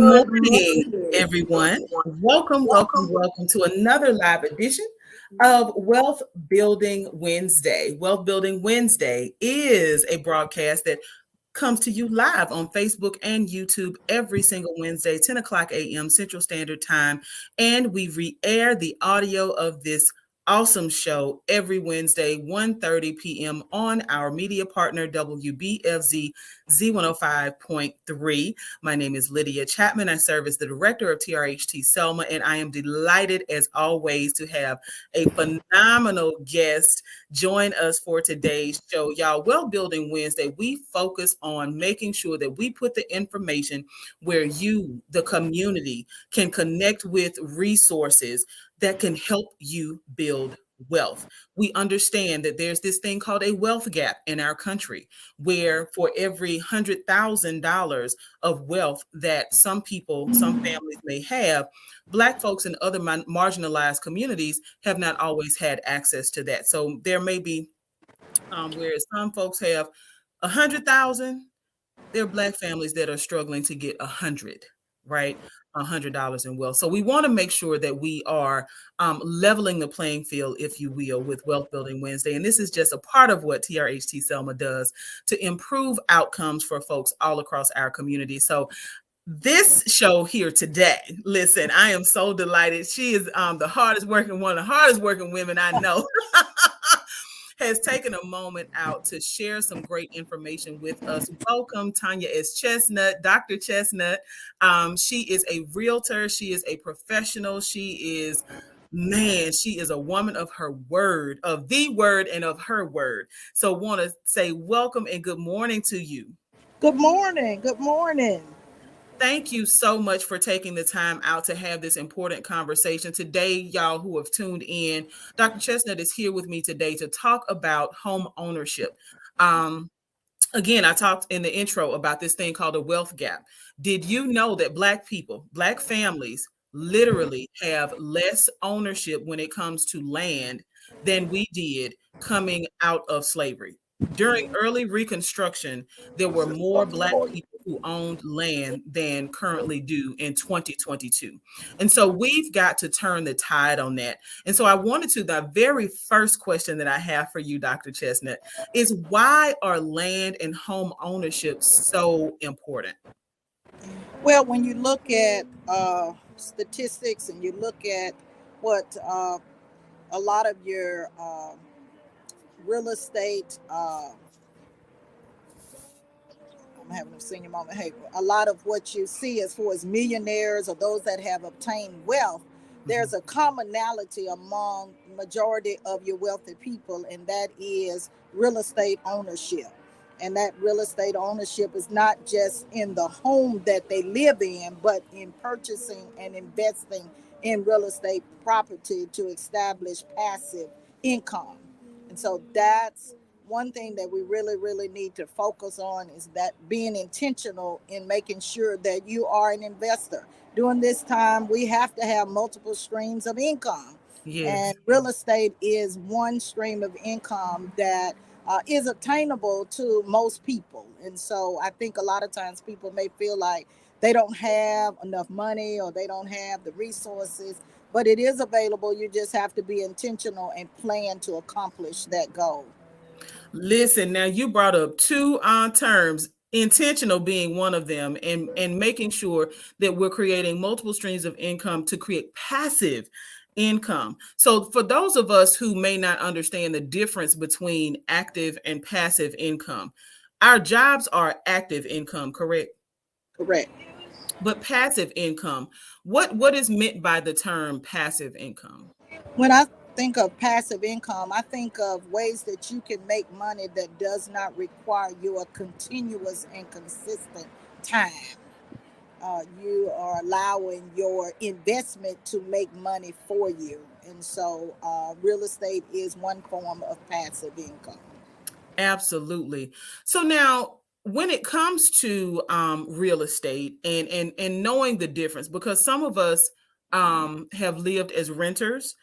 Good morning, morning, everyone. everyone. Welcome to another live edition of Wealth Building Wednesday. Wealth Building Wednesday is a broadcast that comes to you live on Facebook and YouTube every single Wednesday, 10 o'clock a.m. Central Standard Time. And we re-air the audio of this awesome show every Wednesday, 1:30 p.m. on our media partner, WBFZ Z105.3. My name is Lydia Chapman. I serve as the director of TRHT Selma, and I am delighted, as always, to have a phenomenal guest join us for today's show. Y'all, Well Building Wednesday, we focus on making sure that we put the information where you, the community, can connect with resources that can help you build wealth. We understand that there's this thing called a wealth gap in our country, where for every $100,000 of wealth that some people, some families may have, Black folks and other marginalized communities have not always had access to that. So there may be, whereas some folks have 100,000, there are Black families that are struggling to get 100, right? $100 in wealth. So we want to make sure that we are leveling the playing field, if you will, with Wealth Building Wednesday. And this is just a part of what TRHT Selma does to improve outcomes for folks all across our community. So this show here today, listen, I am so delighted. She is the hardest working, one of the hardest working women I know. Has taken a moment out to share some great information with us. Welcome, Tonya S. Chestnut, Dr. Chestnut. She is a realtor. She is a professional. She is, man, she is a woman of her word, of the word and of her word. So want to say welcome and good morning to you. Good morning. Good morning. Thank you so much for taking the time out to have this important conversation. Today, y'all who have tuned in, Dr. Chestnut is here with me today to talk about home ownership. Um, Again, I talked in the intro about this thing called a wealth gap. Did you know that Black people, Black families, literally have less ownership when it comes to land than we did coming out of slavery? During early Reconstruction, there were more Black people who owned land than currently do in 2022. And so we've got to turn the tide on that. And so I wanted to, the very first question that I have for you, Dr. Chestnut, is why are land and home ownership so important? Well, when you look at statistics and you look at what a lot of your real estate, I'm having a senior moment. Hey, a lot of what you see as far as millionaires or those that have obtained wealth, there's Mhm. a commonality among majority of your wealthy people, and that is real estate ownership. And that real estate ownership is not just in the home that they live in, but in purchasing and investing in real estate property to establish passive income. And so that's one thing that we really, really need to focus on, is that being intentional in making sure that you are an investor. During this time, we have to have multiple streams of income. Yes. And real estate is one stream of income that is attainable to most people. And so I think a lot of times people may feel like they don't have enough money or they don't have the resources, but it is available. You just have to be intentional and plan to accomplish that goal. Listen, now you brought up two terms, intentional being one of them, and making sure that we're creating multiple streams of income to create passive income. So for those of us who may not understand the difference between active and passive income, our jobs are active income, correct? Correct. But passive income, what is meant by the term passive income? When I think of passive income, I think of ways that you can make money that does not require your continuous and consistent time. You are allowing your investment to make money for you. And so, real estate is one form of passive income. Absolutely. So now, when it comes to real estate and knowing the difference, because some of us have lived as renters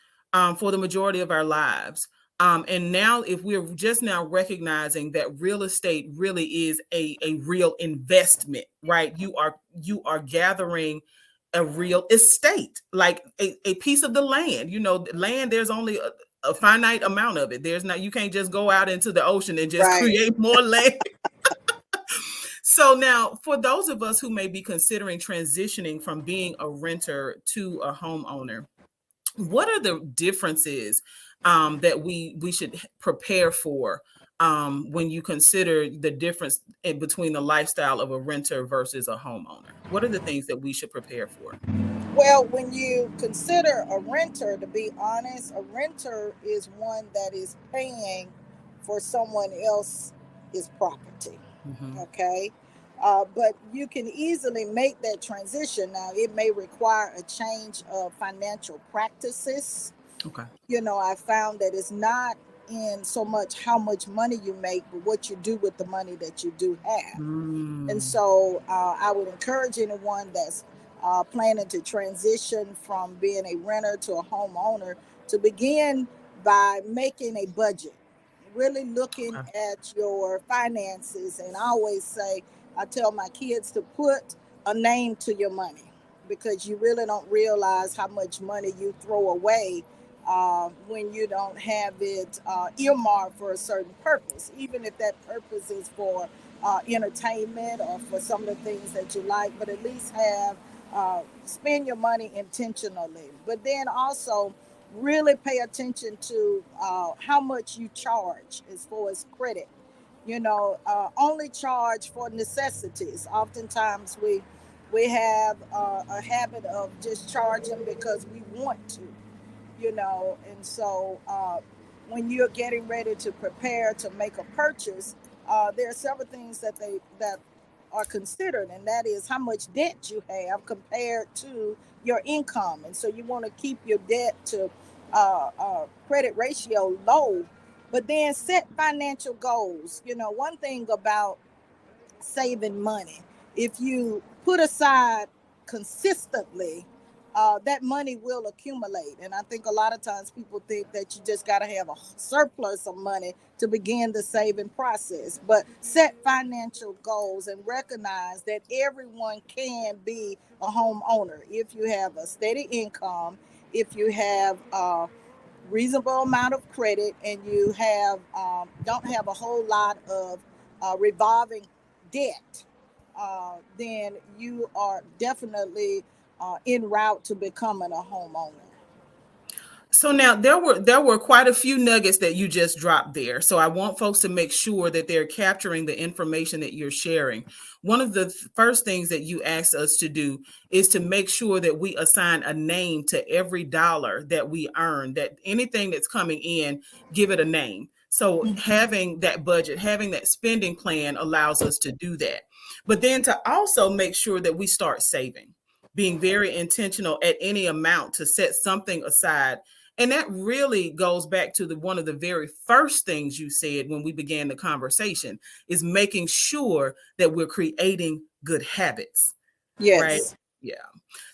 for the majority of our lives. And now, if we're just now recognizing that real estate really is a real investment, right? You are gathering a real estate, like a piece of the land. The land, there's only a finite amount of it. There's not, you can't just go out into the ocean and just Right. create more land. So now, for those of us who may be considering transitioning from being a renter to a homeowner, what are the differences that we should prepare for when you consider the difference between the lifestyle of a renter versus a homeowner? What are the things that we should prepare for? Well, when you consider a renter, to be honest, a renter is one that is paying for someone else's property. Hmm. Okay. But you can easily make that transition. Now, it may require a change of financial practices. Okay. Mm, so I would encourage anyone that's planning to transition from being a renter to a homeowner to begin by making a budget, really looking okay. at your finances. And I always say, I tell my kids to put a name to your money, because you really don't realize how much money you throw away when you don't have it earmarked for a certain purpose, even if that purpose is for entertainment or for some of the things that you like. But at least have spend your money intentionally. But then also really pay attention to how much you charge as far as credit. Only charge for necessities. Oftentimes we have a habit of just charging because we want to, and so when you're getting ready to prepare to make a purchase, there are several things that are considered, and that is how much debt you have compared to your income. And so you want to keep your debt to credit ratio low, but then set financial goals. One thing about saving money, if you put aside consistently, that money will accumulate. And I think a lot of times people think that you just got to have a surplus of money to begin the saving process. But set financial goals and recognize that everyone can be a homeowner if you have a steady income, if you have reasonable amount of credit, and you have don't have a whole lot of revolving debt. Then you are definitely en route to becoming a homeowner. So now there were quite a few nuggets that you just dropped there. So I want folks to make sure that they're capturing the information that you're sharing. One of the first things that you asked us to do is to make sure that we assign a name to every dollar that we earn, that anything that's coming in, give it a name. So having that budget, having that spending plan allows us to do that. But then to also make sure that we start saving, being very intentional at any amount to set something aside. And that really goes back to the one of the very first things you said when we began the conversation, is making sure that we're creating good habits, right? Yes. Yeah.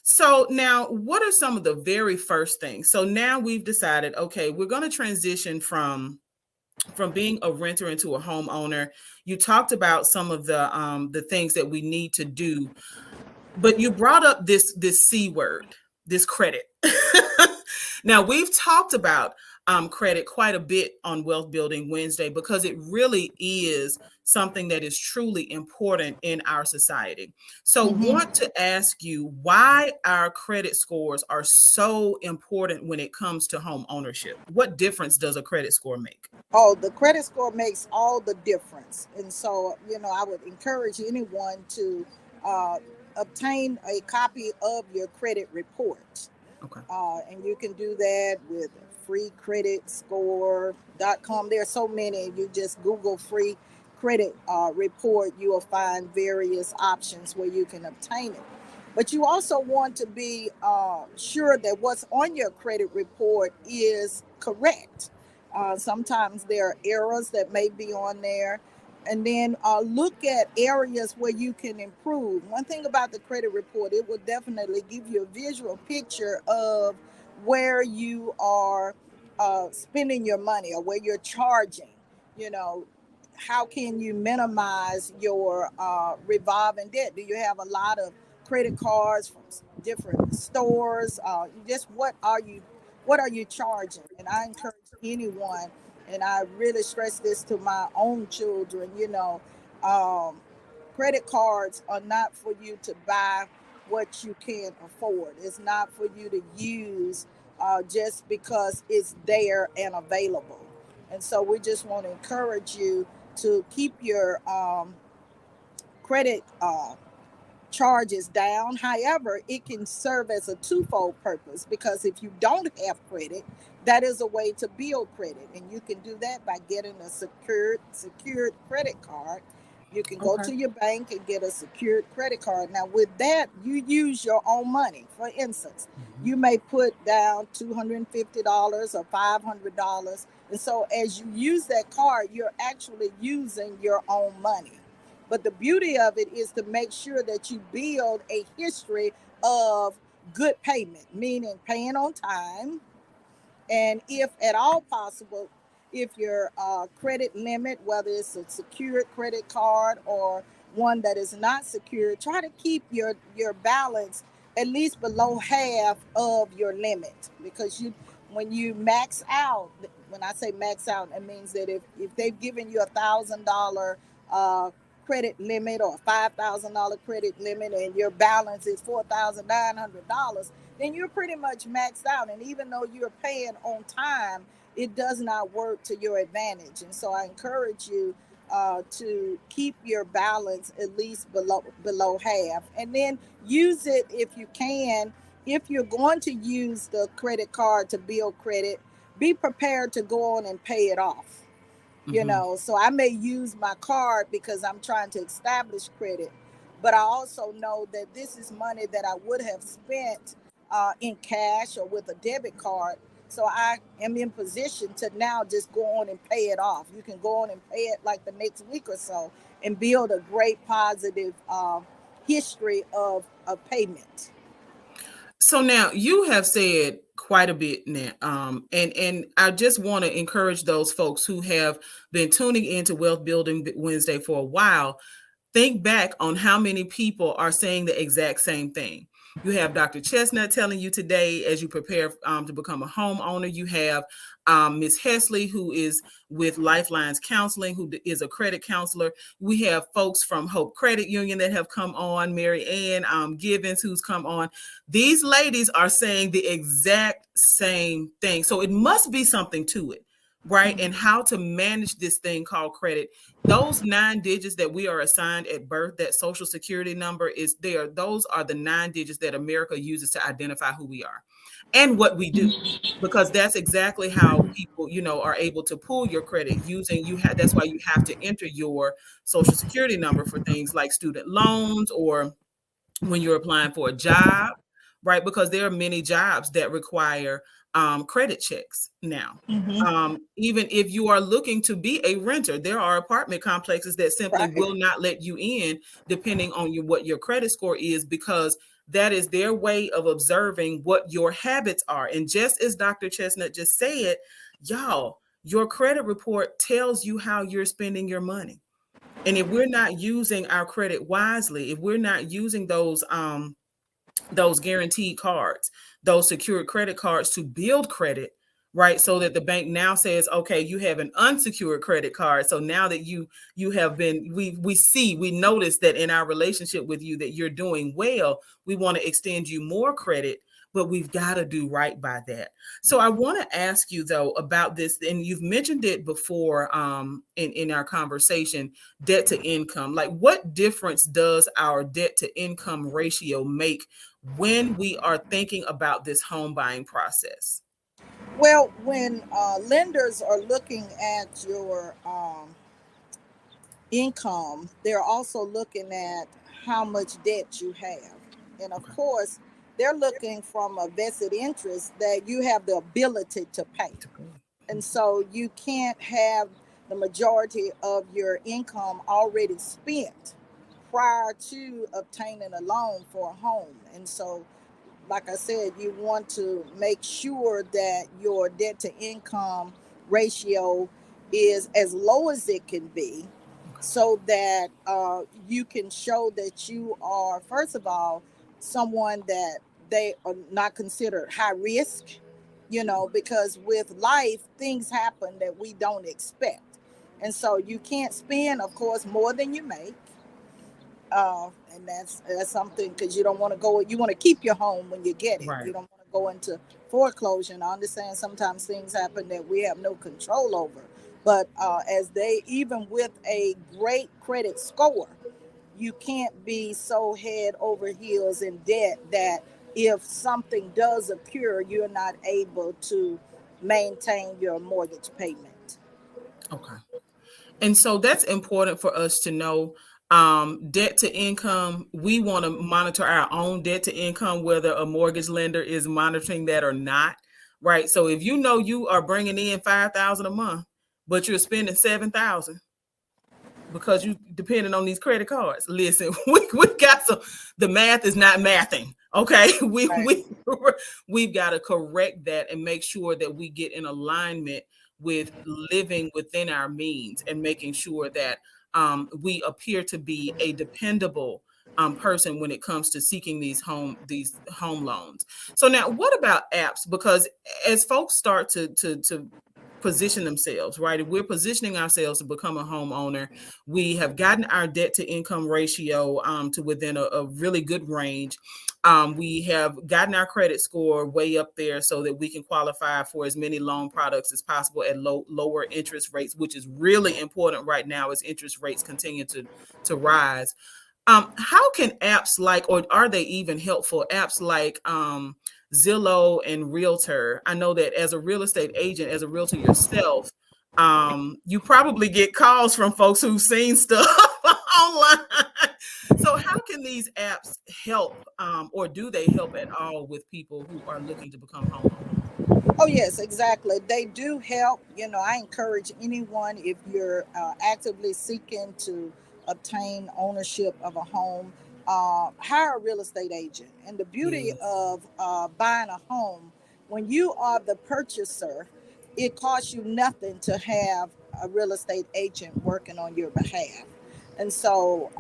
So now, what are some of the very first things? So now we've decided, okay, we're going to transition from being a renter into a homeowner. You talked about some of the things that we need to do, but you brought up this C word, this credit. Now, we've talked about credit quite a bit on Wealth Building Wednesday because it really is something that is truly important in our society. So want Mm-hmm. to ask you why our credit scores are so important when it comes to home ownership. What difference does a credit score make? Oh, the credit score makes all the difference. And so, I would encourage anyone to uh, obtain a copy of your credit report. Okay. And you can do that with freecreditscore.com. There are so many. You just Google free credit report, you will find various options where you can obtain it. But you also want to be sure that what's on your credit report is correct. Sometimes there are errors that may be on there. And then look at areas where you can improve. One thing about the credit report, it will definitely give you a visual picture of where you are spending your money or where you're charging, you know, how can you minimize your revolving debt? Do you have a lot of credit cards from different stores? Just what are you charging? And I encourage anyone, and I really stress this to my own children, um, credit cards are not for you to buy what you can't afford. It's not for you to use just because it's there and available. And so we just want to encourage you to keep your credit charges down. However, it can serve as a twofold purpose, because if you don't have credit, that is a way to build credit, and you can do that by getting a secured credit card. You can go Okay. to your bank and get a secured credit card. Now, with that, you use your own money. For instance, Mhm. you may put down $250 or $500, and so as you use that card, you're actually using your own money. But the beauty of it is to make sure that you build a history of good payment, meaning paying on time, and if at all possible, if your credit limit, whether it's a secured credit card or one that is not secured, try to keep your balance at least below half of your limit, because you when you max out, when I say max out, it means that if they've given you $1,000 uh, credit limit or $5,000 credit limit and your balance is $4,900, then you're pretty much maxed out. And even though you're paying on time, it does not work to your advantage. And so I encourage you to keep your balance at least below half, and then use it if you can. If you're going to use the credit card to build credit, be prepared to go on and pay it off. Mhm. So I may use my card because I'm trying to establish credit, but I also know that this is money that I would have spent in cash or with a debit card. So I am in position to now just go on and pay it off. You can go on and pay it like the next week or so and build a great positive history of payment. So now you have said quite a bit now, and I just want to encourage those folks who have been tuning into Wealth Building Wednesday for a while. Think back on how many people are saying the exact same thing. You have Dr. Chestnut telling you today as you prepare to become a homeowner. You have Miss Hesley, who is with Lifelines Counseling, who is a credit counselor. We have folks from Hope Credit Union that have come on, Mary Ann Givens, who's come on. These ladies are saying the exact same thing. So it must be something to it, right? And how to manage this thing called credit. Those 9 digits that we are assigned at birth, that social security number is there. Those are the 9 digits that America uses to identify who we are and what we do. Because that's exactly how people, are able to pull your credit using that's why you have to enter your social security number for things like student loans or when you're applying for a job, right? Because there are many jobs that require credit checks now. Mm-hmm. Even if you are looking to be a renter, there are apartment complexes that simply Right. will not let you in, depending on what your credit score is, because that is their way of observing what your habits are. And just as Dr. Chestnut just said, y'all, your credit report tells you how you're spending your money. And if we're not using our credit wisely, if we're not using those guaranteed cards, those secured credit cards to build credit, right? So that the bank now says, okay, you have an unsecured credit card. So now that you have been, we notice that in our relationship with you that you're doing well, we want to extend you more credit, but we've got to do right by that. So I want to ask you though about this, and you've mentioned it before in our conversation, debt to income. Like, what difference does our debt to income ratio make when we are thinking about this home buying process? Well, when lenders are looking at your income, they're also looking at how much debt you have. And of Okay. course, they're looking from a vested interest that you have the ability to pay. To pay. And so you can't have the majority of your income already spent prior to obtaining a loan for a home. And so like I said, you want to make sure that your debt to income ratio is as low as it can be, Okay. so that you can show that you are, first of all, someone that they are not considered high risk, because with life, things happen that we don't expect. And so you can't spend, of course, more than you make. And that's something, because you don't want to go. You want to keep your home when you get it. Right. You don't want to go into foreclosure. And I understand sometimes things happen that we have no control over. But as they, even with a great credit score, you can't be so head over heels in debt that if something does occur, you're not able to maintain your mortgage payment. Okay. And so that's important for us to know. Debt to income, we want to monitor our own debt to income, whether a mortgage lender is monitoring that or not. Right. So if you know you are bringing in 5,000 a month, but you're spending 7,000, because you depending on these credit cards. Listen, we got some. The math is not mathing. Okay, Right. we've got to correct that and make sure that we get in alignment with living within our means and making sure that we appear to be a dependable person when it comes to seeking these home loans. So now, what about apps? Because as folks start to position themselves, right? If we're positioning ourselves to become a homeowner, we have gotten our debt to income ratio to within a really good range. We have gotten our credit score way up there so that we can qualify for as many loan products as possible at lower interest rates, which is really important right now as interest rates continue to rise. How can apps like, or are they even helpful? Apps like Zillow and Realtor. I know that as a real estate agent, as a realtor yourself, you probably get calls from folks who've seen stuff online. So, how can these apps help, or do they help at all with people who are looking to become homeowners? Oh, yes, exactly. They do help. I encourage anyone, if you're actively seeking to obtain ownership of a home, hire a real estate agent. And the beauty Yes. of buying a home, when you are the purchaser, it costs you nothing to have a real estate agent working on your behalf. And so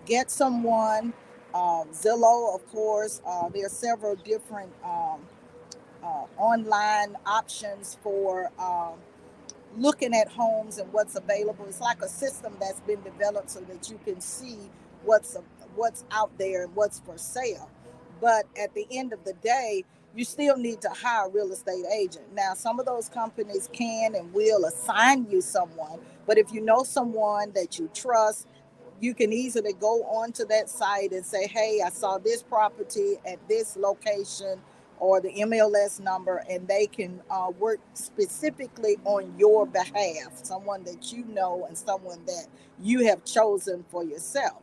get someone, Zillow, of course. There are several different online options for looking at homes and what's available. It's like a system that's been developed so that you can see what's what's out there and what's for sale. But at the end of the day, you still need to hire a real estate agent. Now, some of those companies can and will assign you someone, but if you know someone that you trust, you can easily go onto that site and say, hey, I saw this property at this location, or the MLS number, and they can work specifically on your behalf, someone that you know and someone that you have chosen for yourself.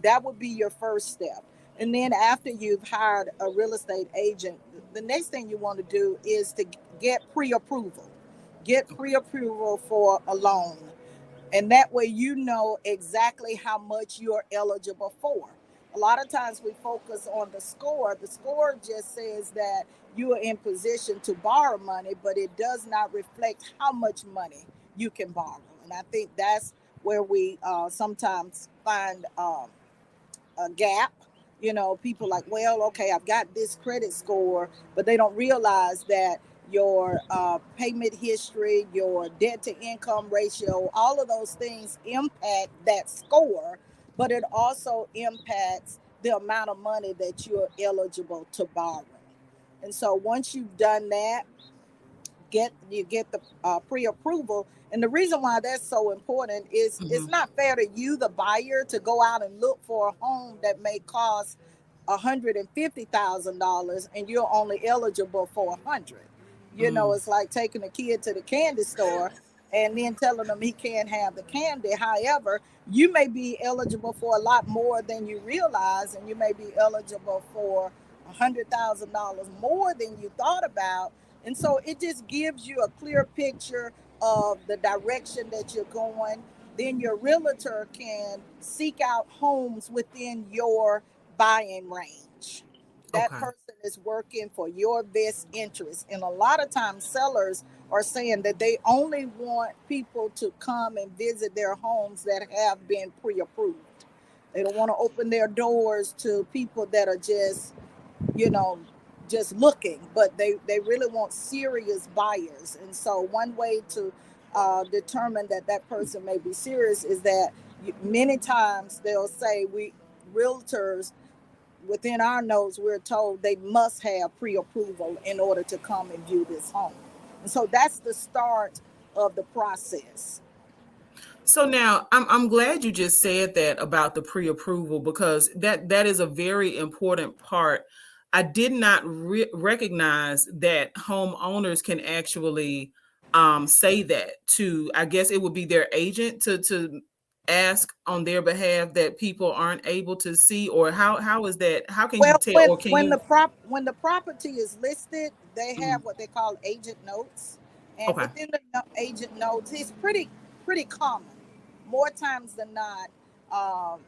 That would be your first step. And then after you've hired a real estate agent, the next thing you want to do is to get pre approval. Get pre approval for a loan, and that way you know exactly how much you're eligible for. A lot of times we focus on the score. The score just says that you are in position to borrow money, but it does not reflect how much money you can borrow. And I think that's where we sometimes find a gap. People like, well, okay, I've got this credit score, but they don't realize that your payment history, your debt to income ratio, all of those things impact that score, but it also impacts the amount of money that you're eligible to borrow. And so once you've done that, you get the pre-approval. And the reason why that's so important is it's Hmm. not fair to you, the buyer, to go out and look for a home that may cost $150,000 and you're only eligible for 100. Mm. It's like taking a kid to the candy store and then telling them he can't have the candy. However, you may be eligible for a lot more than you realize, and you may be eligible for $100,000 more than you thought about. And so it just gives you a clear picture of the direction that you're going. Then your realtor can seek out homes within your buying range. That Okay. person is working for your best interest. And a lot of times, sellers are saying that they only want people to come and visit their homes that have been pre approved. They don't want to open their doors to people that are you know, just looking, but they really want serious buyers. And so, one way to determine that that person may be serious is that many times they'll say, we realtors within our notes, we're told they must have pre-approval in order to come and view this home. And so that's the start of the process. So now I'm glad you just said that about the pre-approval, because that is a very important part. I did not recognize that homeowners can actually say that to, I guess it would be their agent to ask on their behalf that people aren't able to see, or how is that? How can you Well, tell, or can you? when the property is listed, they have Mhm. what they call agent notes, and Okay. within the agent notes, it's pretty common. More times than not, um,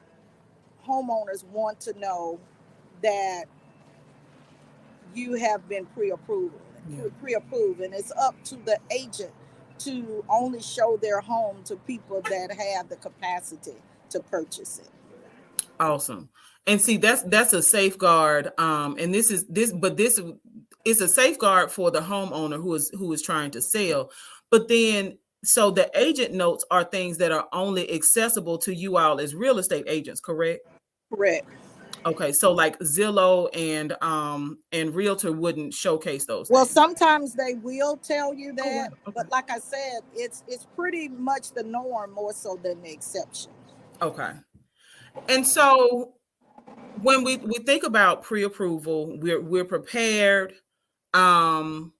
homeowners want to know that you have been pre-approved, Yeah. pre-approved, and it's up to the agent to only show their home to people that have the capacity to purchase it. Awesome. And see, that's a safeguard. And this is a safeguard for the homeowner who is trying to sell. But then, so the agent notes are things that are only accessible to you all as real estate agents, correct? Correct. Okay, so like Zillow and Realtor wouldn't showcase those Well, things. sometimes they will tell you Oh wow. that, Okay. but like I said, it's pretty much the norm more so than the exception. Okay. And so when we think about pre-approval, we're prepared. Um,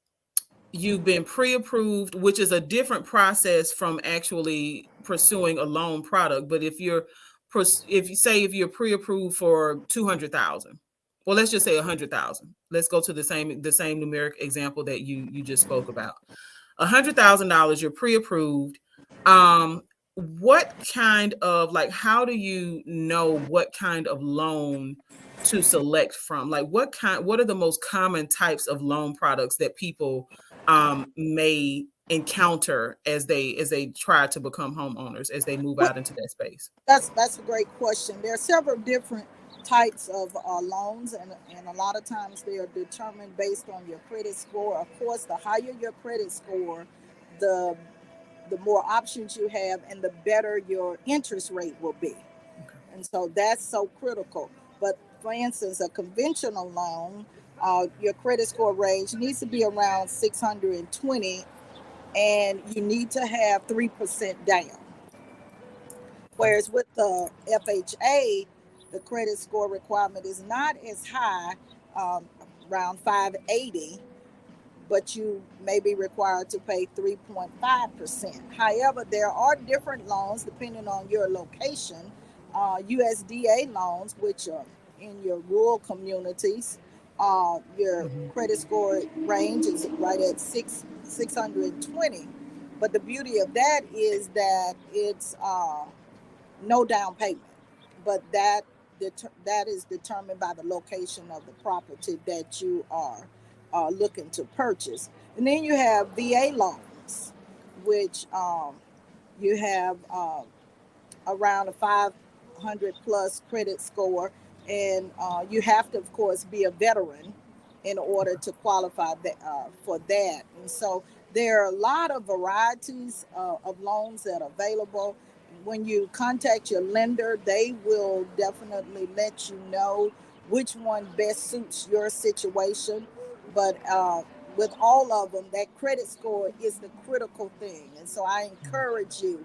you've been pre-approved, which is a different process from actually pursuing a loan product. But if you're pre-approved for 200,000, well, let's just say 100,000. Let's go to the same numeric example that you just spoke about. $100,000, you're pre-approved. Um, what kind of, like, how do you know what kind of loan to select from? Like, what are the most common types of loan products that people may encounter as they try to become homeowners, as they move Well, out into that space? that's a great question. There are several different types of loans, and a lot of times they are determined based on your credit score. Of course, the higher your credit score, the the more options you have, and the better your interest rate will be. Okay. And so that's so critical. But for instance, a conventional loan, your credit score range needs to be around 620, and you need to have 3% down. Okay. Whereas with the FHA, the credit score requirement is not as high, um, around 580, but you may be required to pay 3.5%. However, there are different loans depending on your location. USDA loans, which are in your rural communities, your Mhm. credit score range is right at 620. But the beauty of that is that it's no down payment, but that is determined by the location of the property that you are looking to purchase. And then you have VA loans, which you have around a 500 plus credit score, and you have to, of course, be a veteran in order to qualify for that. And so there are a lot of varieties of loans that are available. When you contact your lender, they will definitely let you know which one best suits your situation. But with all of them, that credit score is the critical thing. And so I encourage you,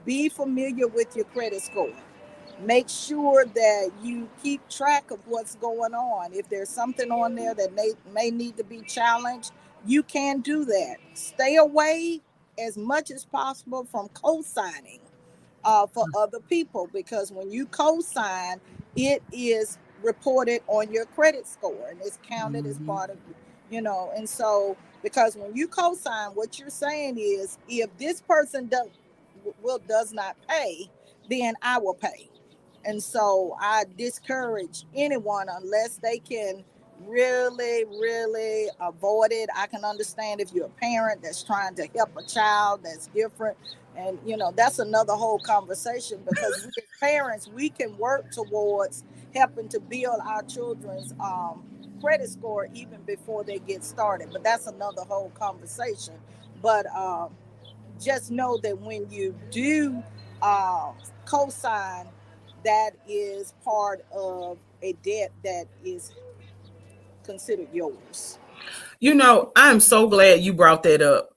be familiar with your credit score. Make sure that you keep track of what's going on. If there's something on there that may need to be challenged, you can do that. Stay away as much as possible from co-signing for other people, because when you co-sign, it is reported on your credit score and it's counted as Mhm. part of, and so, because when you co-sign, what you're saying is, if this person does not pay, then I will pay. And so I discourage anyone, unless they can really avoid it. I can understand if you're a parent that's trying to help a child that's different. And, that's another whole conversation, because we as parents, we can work towards helping to build our children's credit score even before they get started. But that's another whole conversation. But just know that when you do co-sign, that is part of a debt that is considered yours. I'm so glad you brought that up.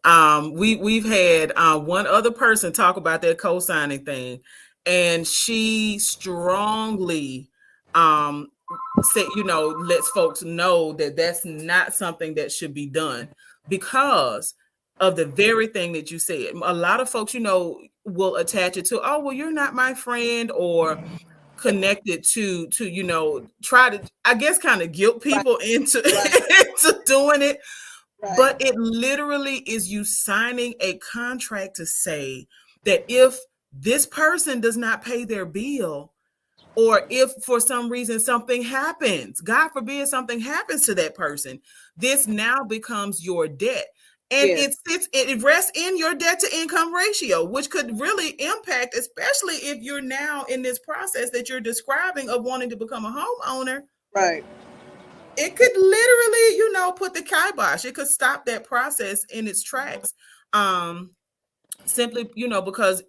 We've had one other person talk about that co-signing thing, and she strongly um said, lets folks know that that's not something that should be done because of the very thing that you said. A lot of folks, will attach it to, oh, well, you're not my friend, or connected to try to, I guess, kind of guilt Right, people into right, into doing it. right. But it literally is you signing a contract to say that if this person does not pay their bill, or if for some reason something happens, God forbid something happens to that person, this now becomes your debt. And Yes, it rests in your debt to income ratio, which could really impact, especially if you're now in this process that you're describing of wanting to become a homeowner. right. It could literally, put the kibosh. It could stop that process in its tracks. Um, Simply, because,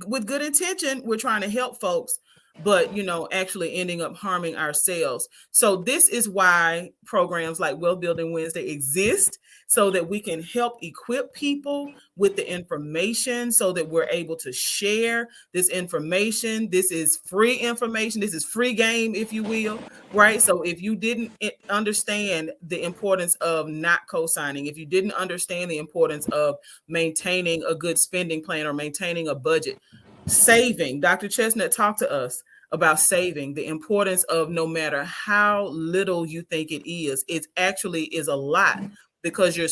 with good intention, we're trying to help folks, but, actually ending up harming ourselves. So this is why programs like Wealth Building Wednesday exist, so that we can help equip people with the information, so that we're able to share this information. This is free information. This is free game, if you will, right? So if you didn't understand the importance of not co-signing, if you didn't understand the importance of maintaining a good spending plan or maintaining a budget, saving. Dr. Chestnut talked to us about saving, the importance of, no matter how little you think it actually is a lot, because you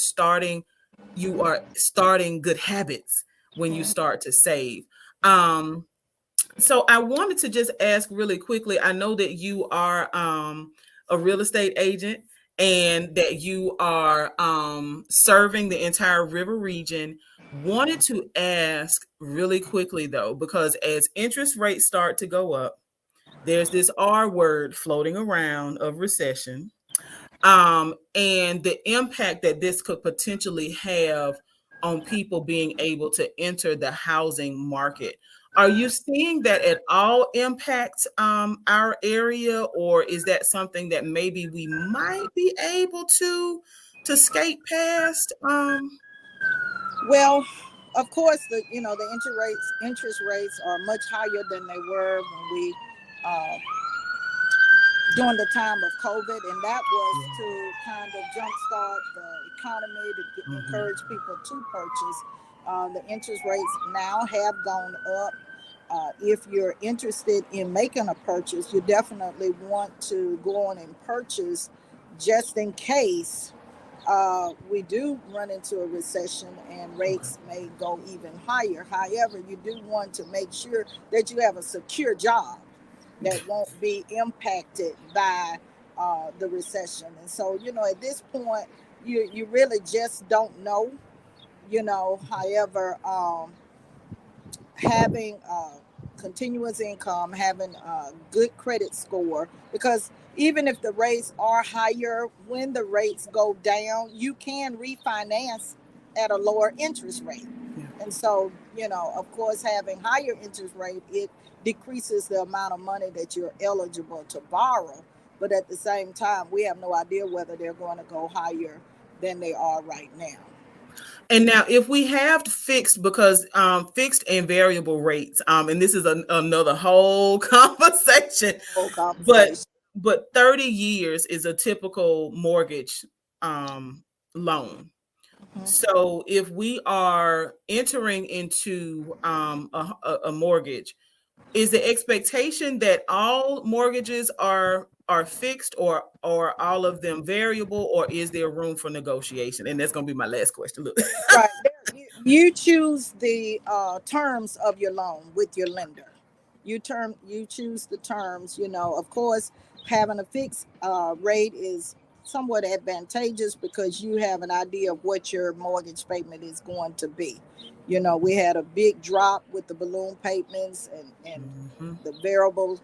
are starting good habits when you start to save. Um, so I wanted to just ask really quickly. I know that you are a real estate agent, and that you are serving the entire river region. Wanted to ask really quickly, though, because as interest rates start to go up, there's this R word floating around of recession, and the impact that this could potentially have on people being able to enter the housing market. Are you seeing that at all impact our area, or is that something that maybe we might be able to skate past? Well, of course, the interest rates are much higher than they were when we uh, during the time of COVID, and that was Yeah. to kind of jumpstart the economy, to Mhm. encourage people to purchase. The interest rates now have gone up. If you're interested in making a purchase, you definitely want to go on and purchase, just in case we do run into a recession and Okay. rates may go even higher. However, you do want to make sure that you have a secure job that won't be impacted by the recession. And so, at this point, you really just don't know. However, having continuous income, having a good credit score, because even if the rates are higher, when the rates go down, you can refinance at a lower interest rate. Yeah. And so, of course, having higher interest rate, it decreases the amount of money that you're eligible to borrow. But at the same time, we have no idea whether they're going to go higher than they are right now. And now, if we have fixed, because fixed and variable rates, and this is another whole conversation, Whole but conversation. 30 years is a typical mortgage um, loan. Mhm. So if we are entering into a mortgage, is the expectation that all mortgages are fixed, or all of them variable, or is there room for negotiation? And that's going to be my last question. Look. Right. You choose the terms of your loan with your lender. You choose the terms. Of course, having a fixed rate is somewhat advantageous because you have an idea of what your mortgage payment is going to be. We had a big drop with the balloon payments and Mhm. the variable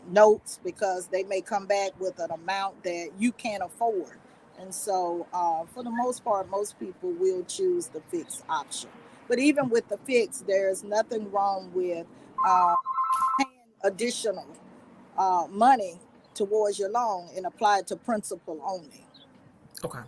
notes because they may come back with an amount that you can't afford. And so, for the most part, most people will choose the fixed option. But even with the fixed, there's nothing wrong with uh, paying additional money towards your loan and apply it to principal only. Okay.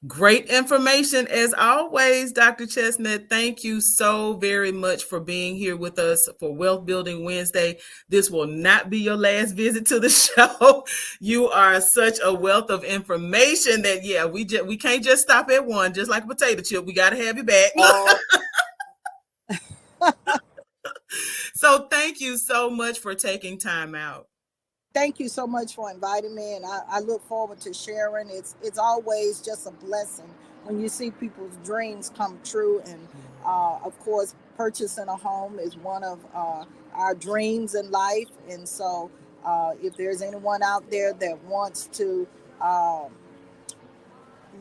Great information as always, Dr. Chestnut. Thank you so very much for being here with us for Wealth Building Wednesday. This will not be your last visit to the show. You are such a wealth of information that we can't just stop at one, just like a potato chip. We got to have you back. Uh, So thank you so much for taking time out. Thank you so much for inviting me, and I look forward to sharing. It's always just a blessing when you see people's dreams come true, and of course, purchasing a home is one of our dreams in life. And so, if there's anyone out there that wants to uh,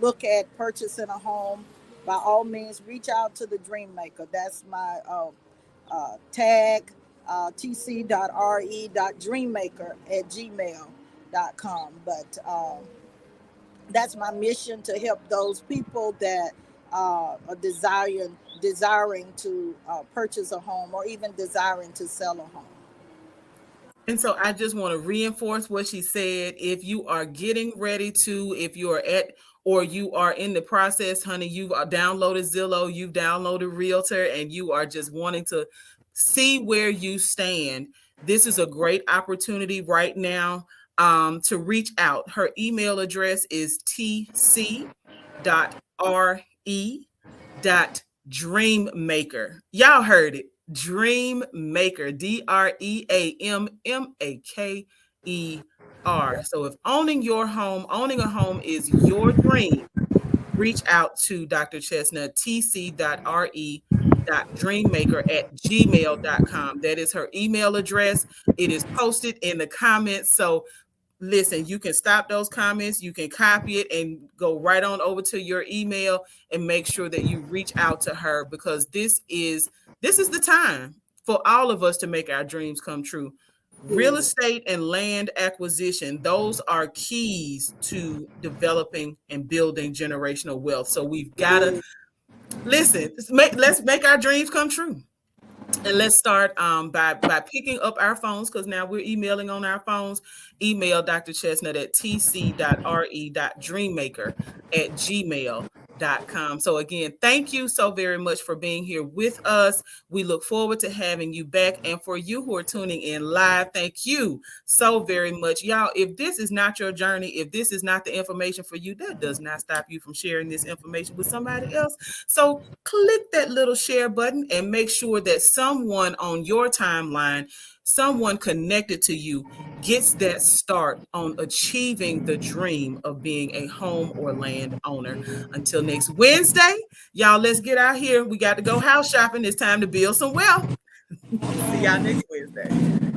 look at purchasing a home, by all means, reach out to the Dream Maker. That's my tag, tc.re.dreammaker@gmail.com. But that's my mission, to help those people that are desiring to purchase a home, or even desiring to sell a home. And so I just want to reinforce what she said. If you are getting ready to, if you are at, or you are in the process, honey, you've downloaded Zillow, you've downloaded Realtor, and you are just wanting to see where you stand, this is a great opportunity right now to reach out. Her email address is tc.re.dreammaker. Y'all heard it. Dream Maker, DREAMMAKER. So if owning a home is your dream, reach out to Dr. Chestnut, tc.re.dreammaker@gmail.com. That is her email address. It is posted in the comments. So listen, you can stop those comments, you can copy it and go right on over to your email and make sure that you reach out to her, because this is the time for all of us to make our dreams come true. Real Yes, estate and land acquisition, those are keys to developing and building generational wealth. So we've got to yes. listen, let's make our dreams come true. And let's start by picking up our phones, because now we're emailing on our phones. Email Dr. Chestnut at tc.re.dreammaker@gmail.com. So again, thank you so very much for being here with us. We look forward to having you back. And for you who are tuning in live, thank you so very much. Y'all, if this is not your journey, if this is not the information for you, that does not stop you from sharing this information with somebody else. So click that little share button and make sure that someone on your timeline, someone connected to you, gets that start on achieving the dream of being a home or land owner. Until next Wednesday, y'all, let's get out here. We got to go house shopping. It's time to build some wealth. See y'all next Wednesday.